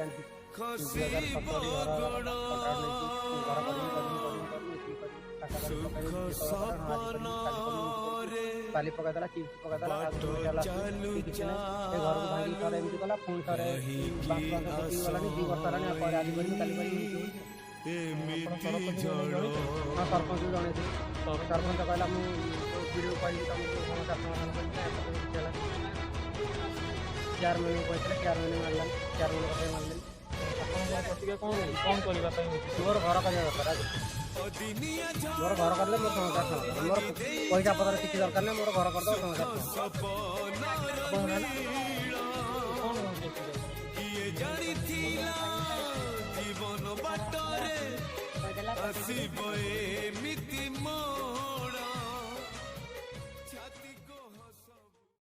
ଜାଣିଛି 2017 ଘର କଣ୍ଟ୍ରାକ୍ଟ ନେଇଛି ଘର ବାଲି ପକାଇଦେଲା ଚିପ୍ସ ପକାଇଦେଲା କିଛି ନାହିଁ ଏ ଘରକୁ ଭାଙ୍ଗି ଥରେ ଏମିତି କଲା ପୁଣି ଥରେ ଗଲାନି 2 ବର୍ଷ ହେଲାଣି ଆଜି କରିବି କାଲି କରିବି ହଁ ସରପଞ୍ଚ ଜଣେଇଥିଲି ସରପଞ୍ଚ କହିଲା ମୁଁ ଭିଡ଼ିଓ କହିଲି ତମକୁ ସମାଚାର ସମାଧାନ କରିବି ଚେୟାରମ୍ୟାନକୁ କହିଥିଲେ ଚେୟାରମ୍ୟାନ ମାରିଲାନି ଚେୟାରମ୍ୟାନ କଥା ମାରିଲେନି କଣ କରିବା ପାଇଁ ମୋର ଘର କରିବା ଦରକାର ମୋର ଘର କରିଲେ ମୋର ସମାଚାର ସମାଧାନ ମୋର ପଇସା ପତ୍ର କିଛି ଦରକାର ନାହିଁ ମୋର ଘର କରିଦେବ ସମାଚାର ଜୀବନ ବାଟରେ ଆସିବ